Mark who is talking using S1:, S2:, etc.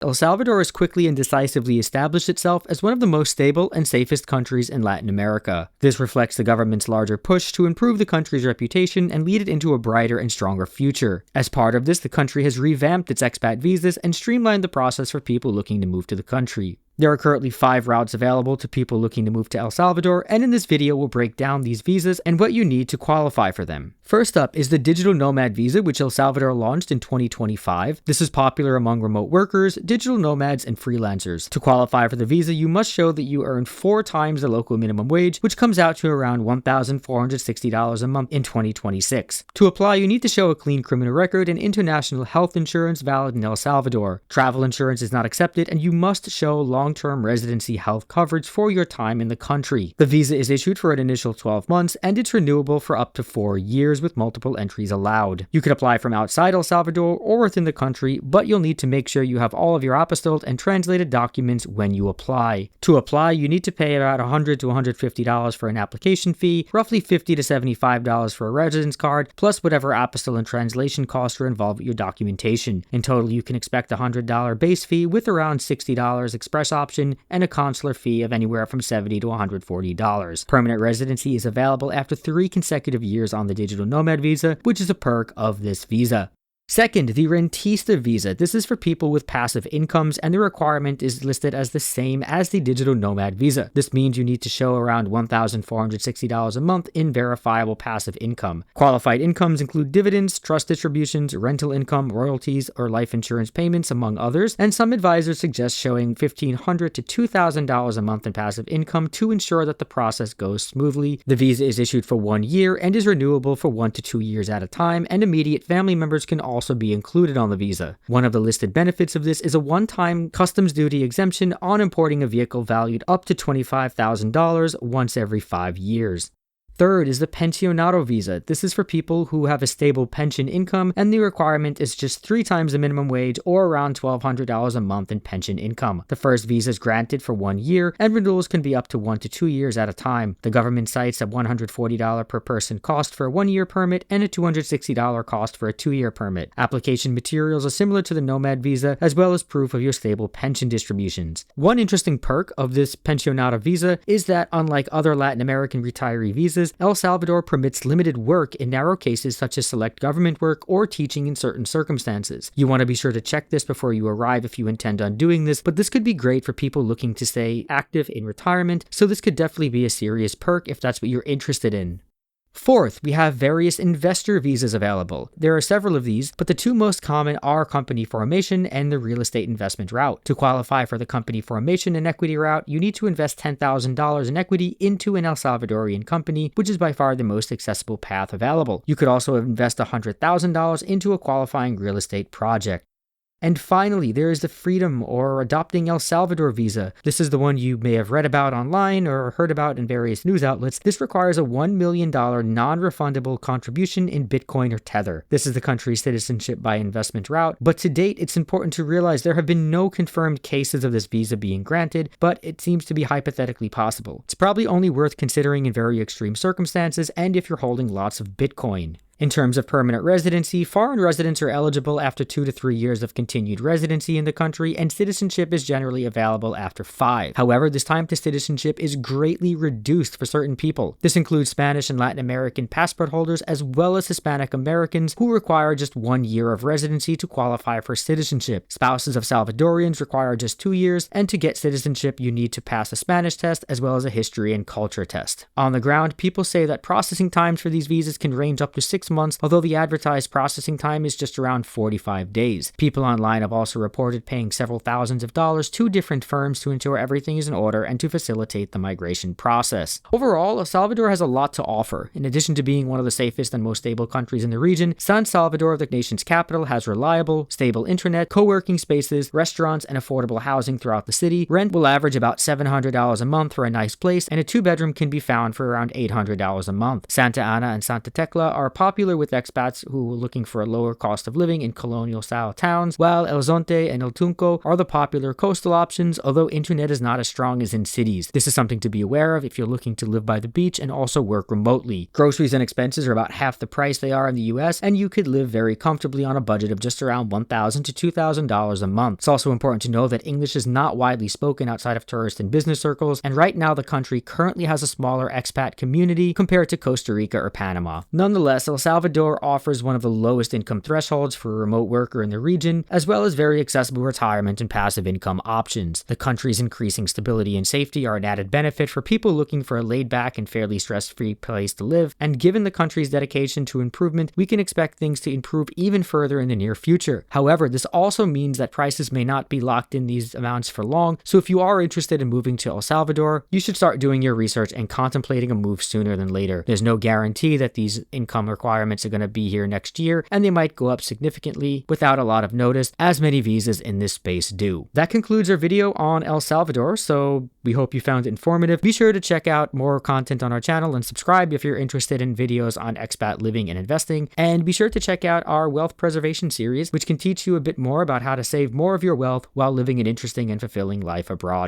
S1: El Salvador has quickly and decisively established itself as one of the most stable and safest countries in Latin America. This reflects the government's larger push to improve the country's reputation and lead it into a brighter and stronger future. As part of this, the country has revamped its expat visas and streamlined the process for people looking to move to the country. There are currently 5 routes available to people looking to move to El Salvador, and in this video we'll break down these visas and what you need to qualify for them. First up is the Digital Nomad visa, which El Salvador launched in 2025. This is popular among remote workers, digital nomads, and freelancers. To qualify for the visa, you must show that you earn 4 times the local minimum wage, which comes out to around $1,460 a month in 2026. To apply, you need to show a clean criminal record and international health insurance valid in El Salvador. Travel insurance is not accepted, and you must show long-term residency health coverage for your time in the country. The visa is issued for an initial 12 months, and it's renewable for up to 4 years with multiple entries allowed. You can apply from outside El Salvador or within the country, but you'll need to make sure you have all of your apostilled and translated documents when you apply. To apply, you need to pay about $100 to $150 for an application fee, roughly $50 to $75 for a residence card, plus whatever apostille and translation costs are involved with your documentation. In total, you can expect a $100 base fee with around $60 express option and a consular fee of anywhere from $70 to $140. Permanent residency is available after 3 consecutive years on the Digital Nomad visa, which is a perk of this visa. Second, the Rentista visa. This is for people with passive incomes, and the requirement is listed as the same as the Digital Nomad visa. This means you need to show around $1,460 a month in verifiable passive income. Qualified incomes include dividends, trust distributions, rental income, royalties, or life insurance payments, among others, and some advisors suggest showing $1,500 to $2,000 a month in passive income to ensure that the process goes smoothly. The visa is issued for 1 year and is renewable for 1 to 2 years at a time, and immediate family members can also be included on the visa. One of the listed benefits of this is a one-time customs duty exemption on importing a vehicle valued up to $25,000 once every 5 years. Third is the Pensionado visa. This is for people who have a stable pension income, and the requirement is just 3 times the minimum wage or around $1,200 a month in pension income. The first visa is granted for 1 year, and renewals can be up to 1 to 2 years at a time. The government cites a $140 per person cost for a 1-year permit and a $260 cost for a 2-year permit. Application materials are similar to the Nomad visa, as well as proof of your stable pension distributions. One interesting perk of this Pensionado visa is that, unlike other Latin American retiree visas, El Salvador permits limited work in narrow cases such as select government work or teaching in certain circumstances. You want to be sure to check this before you arrive if you intend on doing this, but this could be great for people looking to stay active in retirement, so this could definitely be a serious perk if that's what you're interested in. Fourth, we have various investor visas available. There are several of these, but the 2 most common are company formation and the real estate investment route. To qualify for the company formation and equity route, you need to invest $10,000 in equity into an El Salvadorian company, which is by far the most accessible path available. You could also invest $100,000 into a qualifying real estate project. And finally, there is the Freedom or Adopting El Salvador visa. This is the one you may have read about online or heard about in various news outlets. This requires a $1 million non-refundable contribution in Bitcoin or Tether. This is the country's citizenship by investment route, but to date, it's important to realize there have been no confirmed cases of this visa being granted, but it seems to be hypothetically possible. It's probably only worth considering in very extreme circumstances and if you're holding lots of Bitcoin. In terms of permanent residency, foreign residents are eligible after 2 to 3 years of continued residency in the country, and citizenship is generally available after 5. However, this time to citizenship is greatly reduced for certain people. This includes Spanish and Latin American passport holders, as well as Hispanic Americans who require just 1 year of residency to qualify for citizenship. Spouses of Salvadorians require just 2 years, and to get citizenship, you need to pass a Spanish test as well as a history and culture test. On the ground, people say that processing times for these visas can range up to 6 months, although the advertised processing time is just around 45 days. People online have also reported paying several thousands of dollars to different firms to ensure everything is in order and to facilitate the migration process. Overall, El Salvador has a lot to offer. In addition to being one of the safest and most stable countries in the region, San Salvador, the nation's capital, has reliable, stable internet, co-working spaces, restaurants, and affordable housing throughout the city. Rent will average about $700 a month for a nice place, and a 2-bedroom can be found for around $800 a month. Santa Ana and Santa Tecla are popular popular with expats who are looking for a lower cost of living in colonial-style towns, while El Zonte and El Tunco are the popular coastal options, although internet is not as strong as in cities. This is something to be aware of if you're looking to live by the beach and also work remotely. Groceries and expenses are about half the price they are in the US, and you could live very comfortably on a budget of just around $1,000 to $2,000 a month. It's also important to know that English is not widely spoken outside of tourist and business circles, and right now the country currently has a smaller expat community compared to Costa Rica or Panama. Nonetheless, El Salvador offers one of the lowest income thresholds for a remote worker in the region, as well as very accessible retirement and passive income options. The country's increasing stability and safety are an added benefit for people looking for a laid-back and fairly stress-free place to live, and given the country's dedication to improvement, we can expect things to improve even further in the near future. However, this also means that prices may not be locked in these amounts for long, so if you are interested in moving to El Salvador, you should start doing your research and contemplating a move sooner than later. There's no guarantee that these income requirements are going to be here next year, and they might go up significantly without a lot of notice, as many visas in this space do. That concludes our video on El Salvador, so we hope you found it informative. Be sure to check out more content on our channel and subscribe if you're interested in videos on expat living and investing, and be sure to check out our wealth preservation series, which can teach you a bit more about how to save more of your wealth while living an interesting and fulfilling life abroad.